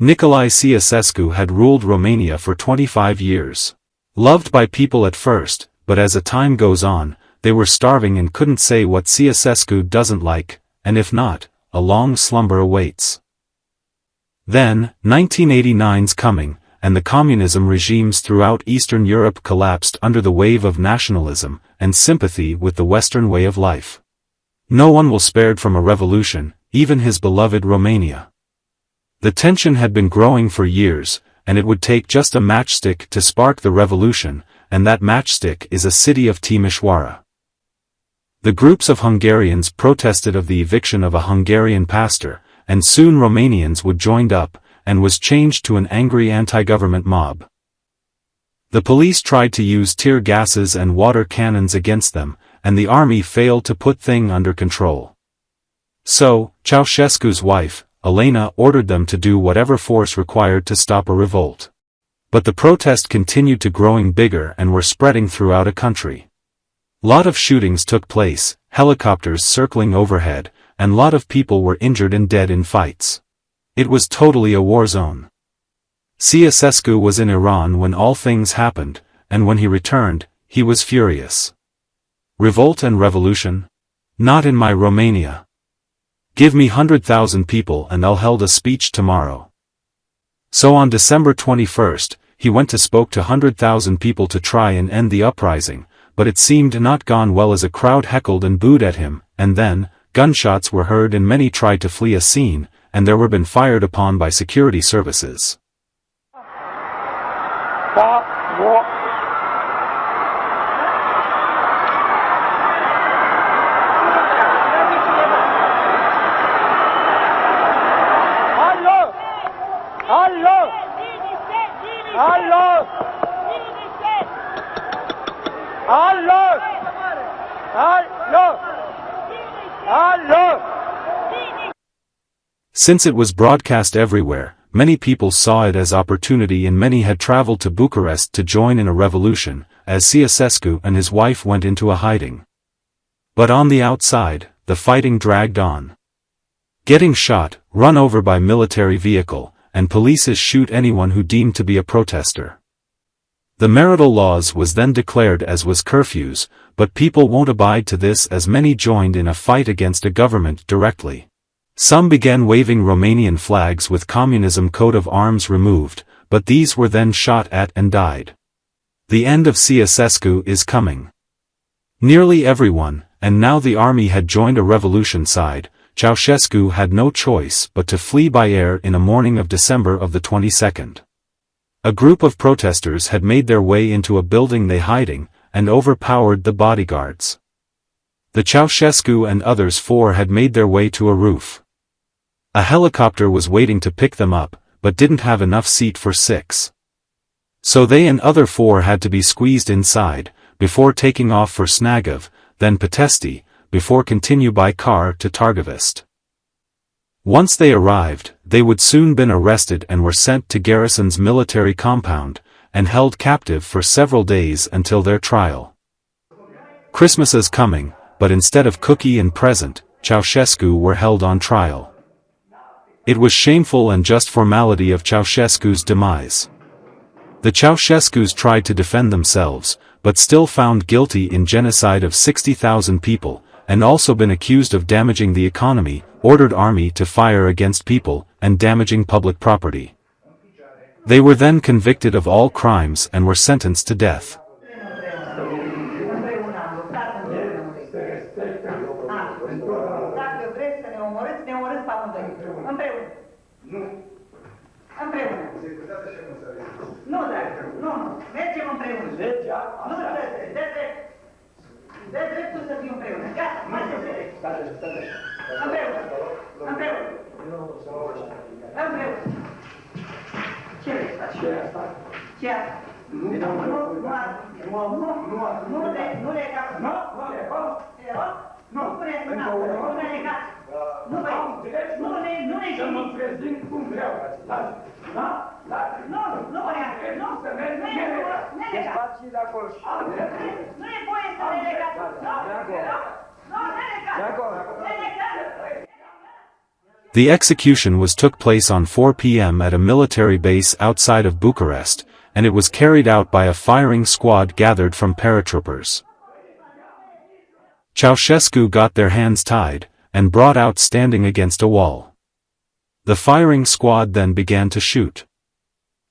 Nicolae Ceasescu had ruled Romania for 25 years. Loved by people at first, but as time goes on, they were starving and couldn't say what Ceausescu doesn't like, and if not, a long slumber awaits. Then, 1989's coming, and the communism regimes throughout Eastern Europe collapsed under the wave of nationalism and sympathy with the Western way of life. No one was spared from a revolution, even his beloved Romania. The tension had been growing for years, and it would take just a matchstick to spark the revolution, and that matchstick is a city of Timișoara. The groups of Hungarians protested of the eviction of a Hungarian pastor, and soon Romanians would joined up, and was changed to an angry anti-government mob. The police tried to use tear gases and water cannons against them, and the army failed to put things under control. So, Ceausescu's wife, Elena, ordered them to do whatever force required to stop a revolt. But the protest continued to growing bigger and were spreading throughout a country. Lot of shootings took place, helicopters circling overhead, and lot of people were injured and dead in fights. It was totally a war zone. Ceausescu was in Iran when all things happened, and when he returned, he was furious. Revolt and revolution? Not in my Romania. Give me 100,000 people and I'll hold a speech tomorrow. So on December 21st, he went to spoke to 100,000 people to try and end the uprising, but it seemed not gone well as a crowd heckled and booed at him, and then, gunshots were heard and many tried to flee a scene, and they were been fired upon by security services. Since it was broadcast everywhere, many people saw it as opportunity and many had traveled to Bucharest to join in a revolution, as Ceausescu and his wife went into a hiding. But on the outside, the fighting dragged on. Getting shot, run over by military vehicle, and police shoot anyone who deemed to be a protester. The marital laws was then declared as was curfews, but people won't abide to this as many joined in a fight against a government directly. Some began waving Romanian flags with communism coat of arms removed, but these were then shot at and died. The end of Ceausescu is coming. Nearly everyone, and now the army had joined a revolution side. Ceausescu had no choice but to flee by air in a morning of December of the 22nd. A group of protesters had made their way into a building they hiding, and overpowered the bodyguards. The Ceausescu and others 4 had made their way to a roof. A helicopter was waiting to pick them up, but didn't have enough seat for 6. So they and other 4 had to be squeezed inside, before taking off for Snagov, then Pătești, before continue by car to Targovist. Once they arrived, they would soon been arrested and were sent to garrison's military compound, and held captive for several days until their trial. Christmas is coming, but instead of cookie and present, Ceausescu were held on trial. It was shameful and just formality of Ceausescu's demise. The Ceausescus tried to defend themselves, but still found guilty in genocide of 60,000 people, and also been accused of damaging the economy, ordered army to fire against people, and damaging public property. They were then convicted of all crimes and were sentenced to death. The execution took place on 4 p.m. at a military base outside of Bucharest, and it was carried out by a firing squad gathered from paratroopers. Ceausescu got their hands tied, and brought out standing against a wall. The firing squad then began to shoot.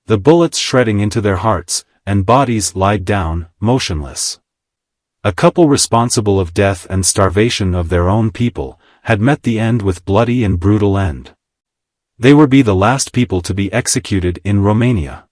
The bullets shredding into their hearts, and bodies lied down, motionless. A couple responsible of death and starvation of their own people, had met the end with bloody and brutal end. They would be the last people to be executed in Romania.